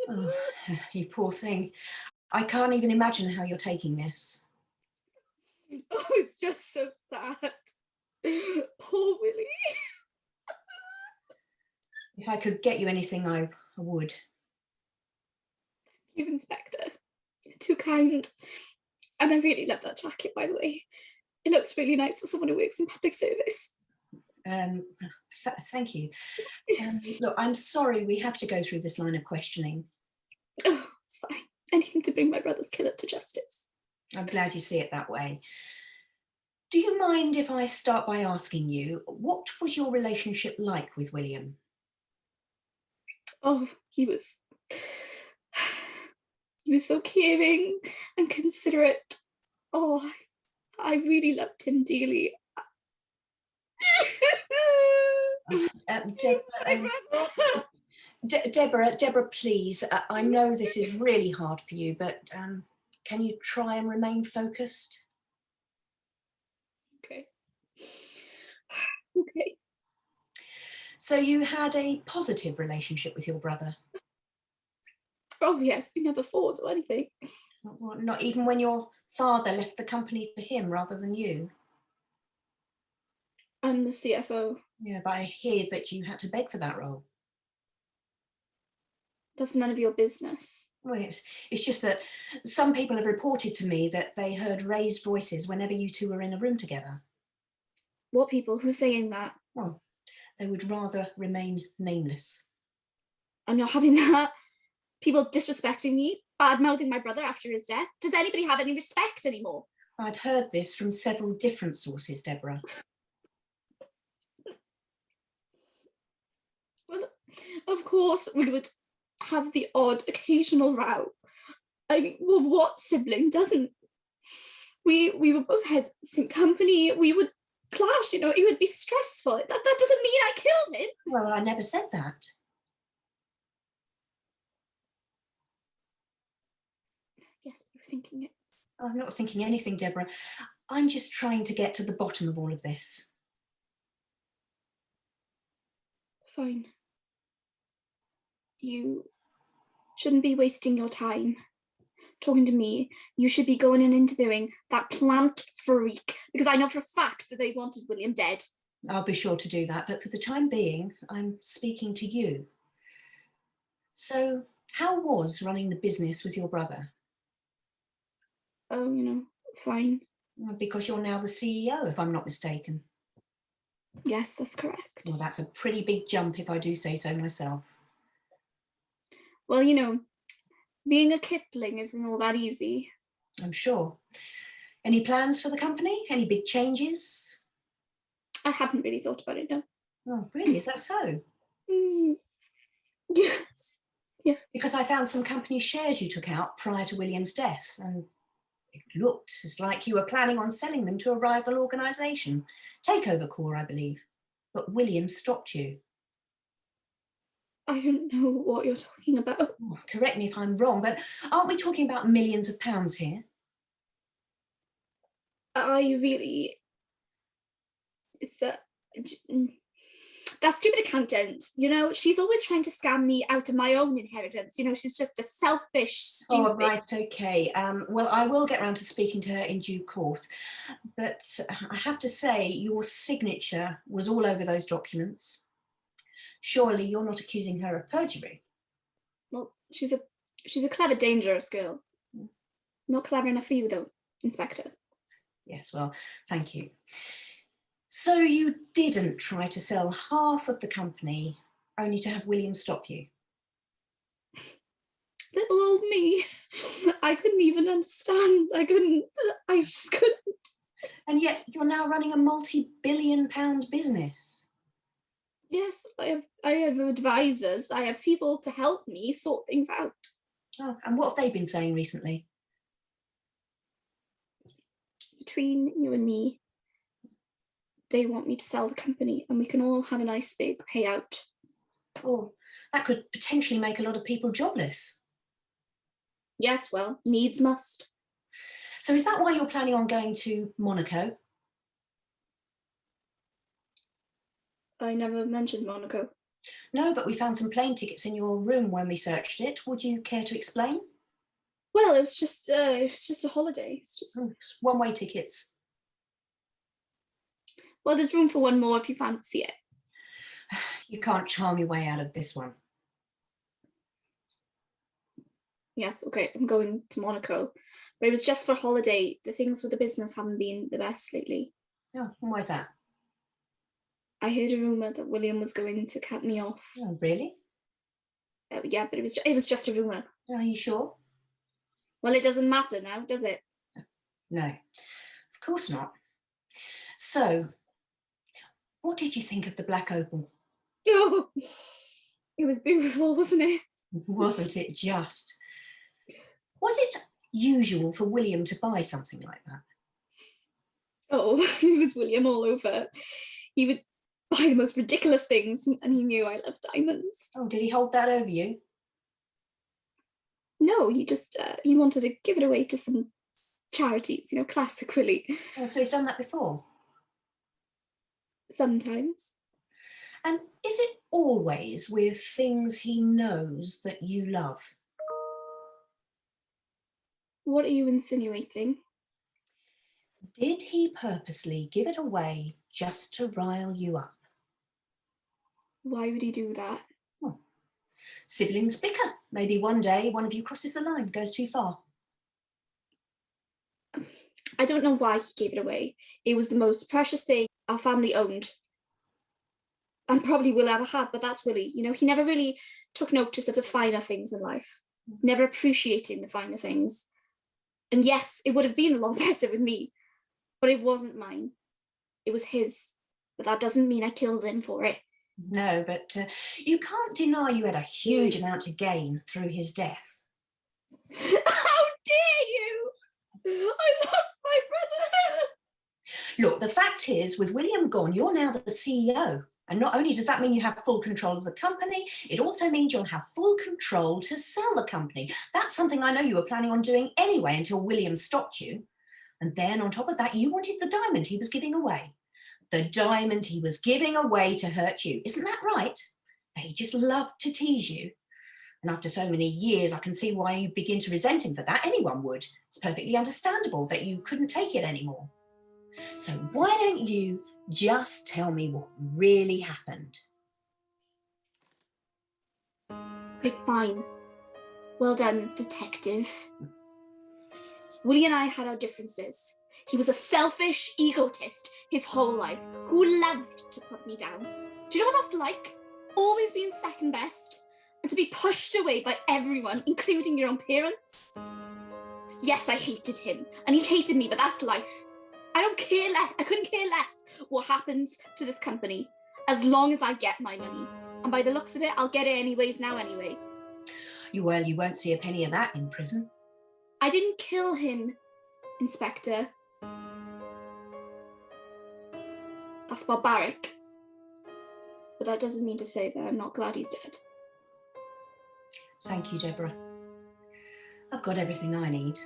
Oh, you poor thing. I can't even imagine how you're taking this. Oh, it's just so sad. Poor Willie. If I could get you anything, I would. You, Inspector. You're too kind. And I really love that jacket, by the way. It looks really nice for someone who works in public service. Thank you. Look, I'm sorry we have to go through this line of questioning. Oh, it's fine. Anything to bring my brother's killer to justice. I'm glad you see it that way. Do you mind if I start by asking you, what was your relationship like with William? Oh, he was so caring and considerate. Oh, I really loved him dearly. Deborah, please, I know this is really hard for you, but can you try and remain focused? Okay. Okay. So you had a positive relationship with your brother? Oh yes, we never fought or anything. Not even when your father left the company to him rather than you? I'm the CFO. Yeah, but I hear that you had to beg for that role. That's none of your business. Well, it's just that some people have reported to me that they heard raised voices whenever you two were in a room together. What people? Who's saying that? Well, they would rather remain nameless. I'm not having that. People disrespecting me, bad-mouthing my brother after his death. Does anybody have any respect anymore? I've heard this from several different sources, Deborah. Well, of course we would have the odd occasional row. I mean, well, what sibling doesn't? We were both heads of the same company. We would clash, it would be stressful. That doesn't mean I killed him. Well, I never said that. Yes, you're thinking it. I'm not thinking anything, Deborah. I'm just trying to get to the bottom of all of this. Fine. You shouldn't be wasting your time talking to me. You should be going and interviewing that plant freak, because I know for a fact that they wanted William dead. I'll be sure to do that, but for the time being, I'm speaking to you. So, how was running the business with your brother? Oh, fine. Because you're now the CEO, if I'm not mistaken. Yes, that's correct. Well, that's a pretty big jump, if I do say so myself. Well, being a Kipling isn't all that easy. I'm sure. Any plans for the company? Any big changes? I haven't really thought about it, no. Oh, really? Is that so? Yes. Yes. Because I found some company shares you took out prior to William's death, and it looked as like you were planning on selling them to a rival organisation. Takeover Corps, I believe. But William stopped you. I don't know what you're talking about. Oh, correct me if I'm wrong, but aren't we talking about millions of pounds here? It's that stupid accountant, she's always trying to scam me out of my own inheritance. She's just a selfish, stupid. Oh, right, okay. Well, I will get round to speaking to her in due course. But I have to say, your signature was all over those documents. Surely you're not accusing her of perjury? Well, she's a clever, dangerous girl. Not clever enough for you, though, Inspector. Yes, well, thank you. So you didn't try to sell half of the company only to have William stop you? Little old me. I couldn't even understand. I just couldn't. And yet you're now running a multi-billion-pound business. Yes, I have advisors. I have people to help me sort things out. Oh, and what have they been saying recently? Between you and me, they want me to sell the company and we can all have a nice big payout. Oh, that could potentially make a lot of people jobless. Yes, well, needs must. So is that why you're planning on going to Monaco? I never mentioned Monaco. No, but we found some plane tickets in your room when we searched it. Would you care to explain? Well, it was just a holiday. It's just One-way tickets. well, there's room for one more if you fancy it. You can't charm your way out of this one. Yes, okay, I'm going to Monaco. But it was just for holiday. The things with the business haven't been the best lately. Oh, and why's that? I heard a rumour that William was going to cut me off. Oh, really? Yeah, but it was just a rumour. Are you sure? Well, it doesn't matter now, does it? No, of course not. So, what did you think of the black opal? Oh, it was beautiful, wasn't it? Wasn't it just? Was it usual for William to buy something like that? Oh, it was William all over. He would buy the most ridiculous things, and he knew I loved diamonds. Oh, did he hold that over you? No, he just he wanted to give it away to some charities, classically. Oh, so he's done that before? Sometimes. And is it always with things he knows that you love? What are you insinuating? Did he purposely give it away just to rile you up? Why would he do that? Well, siblings bicker. Maybe one day one of you crosses the line, goes too far. I don't know why he gave it away. It was the most precious thing our family owned and probably will ever have, but that's Willie. He never really took notice of the finer things in life, never appreciating the finer things. And yes, it would have been a lot better with me, but it wasn't mine. It was his. But that doesn't mean I killed him for it. No, but you can't deny you had a huge amount to gain through his death. How dare you! I lost my brother! Look, the fact is, with William gone, you're now the CEO. And not only does that mean you have full control of the company, it also means you'll have full control to sell the company. That's something I know you were planning on doing anyway until William stopped you. And then on top of that, you wanted the diamond he was giving away. The diamond he was giving away to hurt you. Isn't that right? He just loved to tease you. And after so many years, I can see why you begin to resent him for that. Anyone would. It's perfectly understandable that you couldn't take it anymore. So why don't you just tell me what really happened? Okay, fine. Well done, detective. Willie and I had our differences. He was a selfish egotist his whole life who loved to put me down. Do you know what that's like? Always being second best and to be pushed away by everyone, including your own parents. Yes, I hated him and he hated me, but that's life. I couldn't care less what happens to this company as long as I get my money. And by the looks of it, I'll get it anyways now anyway. Well, you won't see a penny of that in prison. I didn't kill him, Inspector. That's barbaric. But that doesn't mean to say that I'm not glad he's dead. Thank you, Deborah. I've got everything I need.